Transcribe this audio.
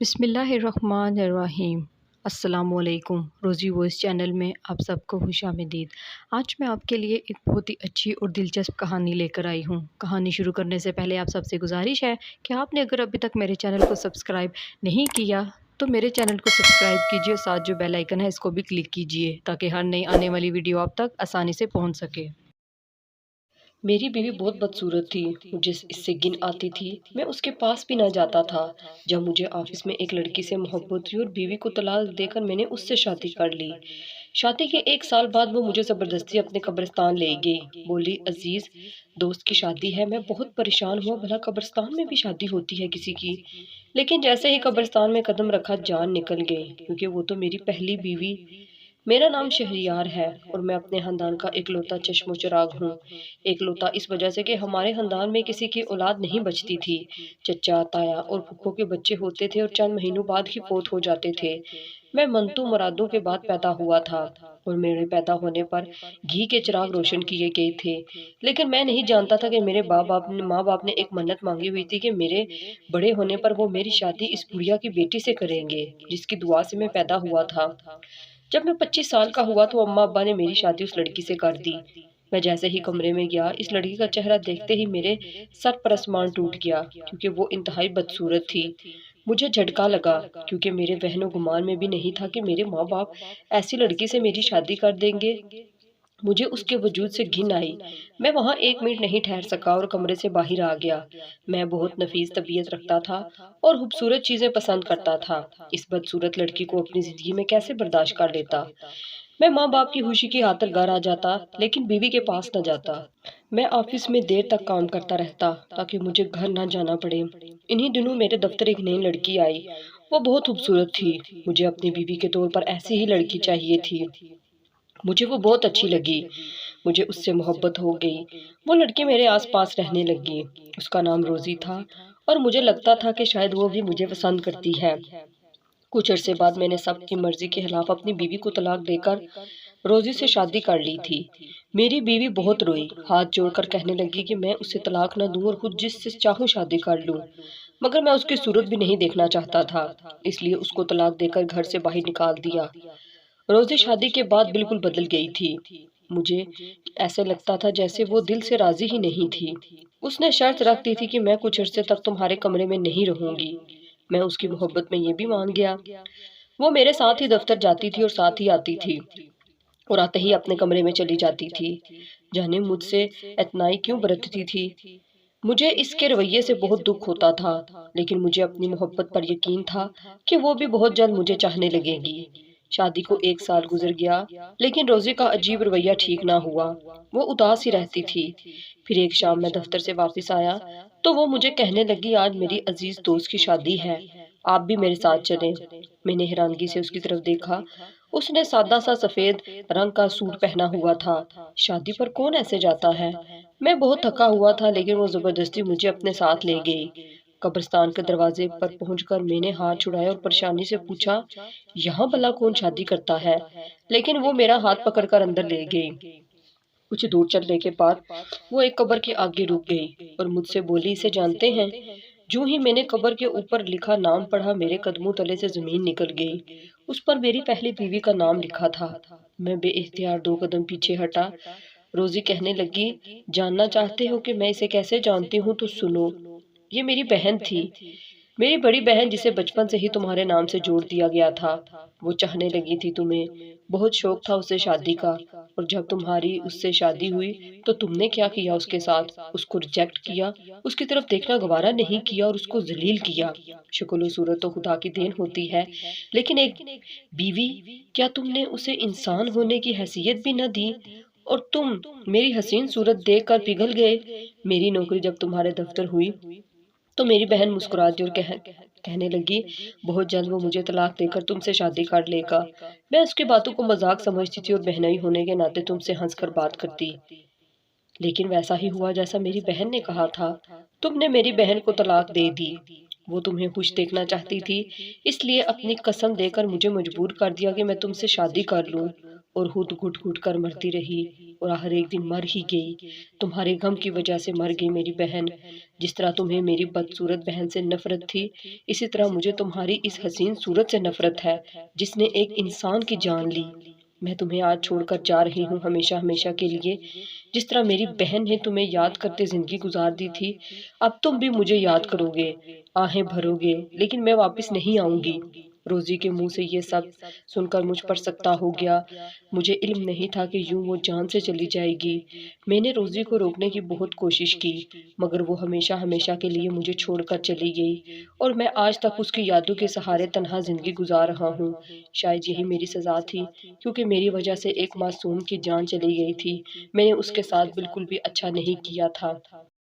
بسم اللہ الرحمن الرحیم۔ السلام علیکم۔ روزی وائس چینل میں آپ سب کو خوش آمدید۔ آج میں آپ کے لیے ایک بہت ہی اچھی اور دلچسپ کہانی لے کر آئی ہوں۔ کہانی شروع کرنے سے پہلے آپ سب سے گزارش ہے کہ آپ نے اگر ابھی تک میرے چینل کو سبسکرائب نہیں کیا تو میرے چینل کو سبسکرائب کیجیے، ساتھ جو بیل آئیکن ہے اس کو بھی کلک کیجیے تاکہ ہر نئی آنے والی ویڈیو آپ تک آسانی سے پہنچ سکے۔ میری بیوی بہت بدصورت تھی، مجھے اس سے گن آتی تھی، میں اس کے پاس بھی نہ جاتا تھا۔ جب مجھے آفس میں ایک لڑکی سے محبت ہوئی اور بیوی کو طلاق دے کر میں نے اس سے شادی کر لی۔ شادی کے 1 سال بعد وہ مجھے زبردستی اپنے قبرستان لے گئی، بولی عزیز دوست کی شادی ہے۔ میں بہت پریشان ہوا، بھلا قبرستان میں بھی شادی ہوتی ہے کسی کی؟ لیکن جیسے ہی قبرستان میں قدم رکھا جان نکل گئی، کیونکہ وہ تو میری پہلی بیوی۔ میرا نام شہریار ہے اور میں اپنے خاندان کا اکلوتا چشم و چراغ ہوں۔ اکلوتا اس وجہ سے کہ ہمارے خاندان میں کسی کی اولاد نہیں بچتی تھی۔ چچا، تایا اور پھپھو کے بچے ہوتے تھے اور چند مہینوں بعد ہی فوت ہو جاتے تھے۔ میں منتو مرادوں کے بعد پیدا ہوا تھا اور میرے پیدا ہونے پر گھی کے چراغ روشن کیے گئے تھے، لیکن میں نہیں جانتا تھا کہ میرے ماں باپ نے ایک منت مانگی ہوئی تھی کہ میرے بڑے ہونے پر وہ میری شادی اس بڑھیا کی بیٹی سے کریں گے جس کی دعا سے میں پیدا ہوا تھا۔ جب میں 25 سال کا ہوا تو اماں ابا نے میری شادی اس لڑکی سے کر دی۔ میں جیسے ہی کمرے میں گیا، اس لڑکی کا چہرہ دیکھتے ہی میرے سر پر آسمان ٹوٹ گیا، کیونکہ وہ انتہائی بدصورت تھی۔ مجھے جھٹکا لگا، کیونکہ میرے وہم و گمان میں بھی نہیں تھا کہ میرے ماں باپ ایسی لڑکی سے میری شادی کر دیں گے۔ مجھے اس کے وجود سے گھن آئی۔ میں وہاں 1 منٹ نہیں ٹھہر سکا اور کمرے سے باہر آ گیا۔ میں بہت نفیس طبیعت رکھتا تھا اور خوبصورت چیزیں پسند کرتا تھا۔ اس بدصورت لڑکی کو اپنی زندگی میں کیسے برداشت کر لیتا؟ میں ماں باپ کی خوشی کی خاطر گھر آ جاتا، لیکن بیوی کے پاس نہ جاتا۔ میں آفس میں دیر تک کام کرتا رہتا تاکہ مجھے گھر نہ جانا پڑے۔ انہی دنوں میرے دفتر ایک نئی لڑکی آئی۔ وہ بہت خوبصورت تھی۔ مجھے اپنی بیوی کے طور پر ایسی ہی لڑکی چاہیے تھی۔ مجھے وہ بہت اچھی لگی، مجھے اس سے محبت ہو گئی۔ وہ لڑکی میرے آس پاس رہنے لگی۔ اس کا نام روزی تھا اور مجھے لگتا تھا کہ شاید وہ بھی مجھے پسند کرتی ہے۔ کچھ عرصے بعد میں نے سب کی مرضی کے خلاف اپنی بیوی کو طلاق دے کر روزی سے شادی کر لی تھی۔ میری بیوی بہت روئی، ہاتھ جوڑ کر کہنے لگی کہ میں اسے طلاق نہ دوں اور خود جس سے چاہوں شادی کر لوں، مگر میں اس کی صورت بھی نہیں دیکھنا چاہتا تھا، اس لیے اس کو طلاق دے کر گھر سے باہر نکال دیا۔ روزی شادی کے بعد بالکل بدل گئی تھی۔ مجھے ایسے لگتا تھا جیسے وہ دل سے راضی ہی نہیں تھی۔ اس نے شرط رکھ دی تھی کہ میں کچھ عرصے تک تمہارے کمرے میں نہیں رہوں گی۔ میں اس کی محبت میں یہ بھی مان گیا۔ وہ میرے ساتھ ہی دفتر جاتی تھی اور ساتھ ہی آتی تھی اور آتے ہی اپنے کمرے میں چلی جاتی تھی۔ جانے مجھ سے اتنائی کیوں برتتی تھی؟ مجھے اس کے رویے سے بہت دکھ ہوتا تھا، لیکن مجھے اپنی محبت پر یقین تھا کہ وہ بھی بہت جلد مجھے چاہنے لگے گی۔ شادی کو 1 سال گزر گیا، لیکن روزی کا عجیب رویہ ٹھیک نہ ہوا۔ وہ اداس ہی رہتی تھی۔ پھر ایک شام میں دفتر سے واپس آیا تو وہ مجھے کہنے لگی آج میری عزیز دوست کی شادی ہے، آپ بھی میرے ساتھ چلیں۔ میں نے حیرانگی سے اس کی طرف دیکھا۔ اس نے سادہ سا سفید رنگ کا سوٹ پہنا ہوا تھا۔ شادی پر کون ایسے جاتا ہے؟ میں بہت تھکا ہوا تھا، لیکن وہ زبردستی مجھے اپنے ساتھ لے گئی۔ قبرستان کے دروازے پر پہنچ کر میں نے ہاتھ چھڑایا اور پریشانی سے پوچھا یہاں بھلا کون شادی کرتا ہے؟ لیکن وہ میرا ہاتھ پکڑ کر اندر لے گئی۔ کچھ دور چلنے کے بعد وہ ایک قبر کے آگے رک گئی اور مجھ سے بولی اسے جانتے ہیں؟ جو ہی میں نے قبر کے اوپر لکھا نام پڑھا، میرے قدموں تلے سے زمین نکل گئی۔ اس پر میری پہلی بیوی کا نام لکھا تھا۔ میں بے اختیار 2 قدم پیچھے ہٹا۔ روزی کہنے لگی جاننا چاہتے ہو کہ میں اسے کیسے جانتی ہوں تو سنو، یہ میری بہن تھی، میری بڑی بہن جسے بچپن سے ہی تمہارے نام سے جوڑ دیا گیا تھا۔ وہ چاہنے لگی تھی تمہیں، بہت شوق تھا اسے شادی کا، اور جب تمہاری اس سے شادی ہوئی تو تم نے کیا کیا اس کے ساتھ؟ اس کو ریجیکٹ کیا، اس کی طرف دیکھنا گوارا نہیں کیا اور اس کو ذلیل کیا۔ شکل و صورت تو خدا کی دین ہوتی ہے، لیکن ایک بیوی، کیا تم نے اسے انسان ہونے کی حیثیت بھی نہ دی؟ اور تم میری حسین صورت دیکھ کر پگھل گئے۔ میری نوکری جب تمہارے دفتر ہوئی تو میری بہن مسکراتی اور کہنے لگی بہت جلد وہ مجھے طلاق دے کر تم سے شادی کر لے گا۔ میں اس کی باتوں کو مذاق سمجھتی تھی اور بہنوئی ہونے کے ناطے تم سے ہنس کر بات کرتی، لیکن ویسا ہی ہوا جیسا میری بہن نے کہا تھا۔ تم نے میری بہن کو طلاق دے دی۔ وہ تمہیں خوش دیکھنا چاہتی تھی، اس لیے اپنی قسم دے کر مجھے مجبور کر دیا کہ میں تم سے شادی کر لوں اور خود گھٹ گھٹ کر مرتی رہی اور آخر ایک دن مر ہی گئی۔ تمہارے غم کی وجہ سے مر گئی میری بہن۔ جس طرح تمہیں میری بدصورت بہن سے نفرت تھی، اسی طرح مجھے تمہاری اس حسین صورت سے نفرت ہے جس نے ایک انسان کی جان لی۔ میں تمہیں آج چھوڑ کر جا رہی ہوں ہمیشہ ہمیشہ کے لیے۔ جس طرح میری بہن نے تمہیں یاد کرتے زندگی گزار دی تھی، اب تم بھی مجھے یاد کرو گے، آہیں بھرو گے، لیکن میں واپس نہیں آؤں گی۔ روزی کے منہ سے یہ سب سن کر مجھ پر سکتہ ہو گیا۔ مجھے علم نہیں تھا کہ یوں وہ جان سے چلی جائے گی۔ میں نے روزی کو روکنے کی بہت کوشش کی، مگر وہ ہمیشہ ہمیشہ کے لیے مجھے چھوڑ کر چلی گئی، اور میں آج تک اس کی یادوں کے سہارے تنہا زندگی گزار رہا ہوں۔ شاید یہی میری سزا تھی، کیونکہ میری وجہ سے ایک معصوم کی جان چلی گئی تھی۔ میں نے اس کے ساتھ بالکل بھی اچھا نہیں کیا تھا۔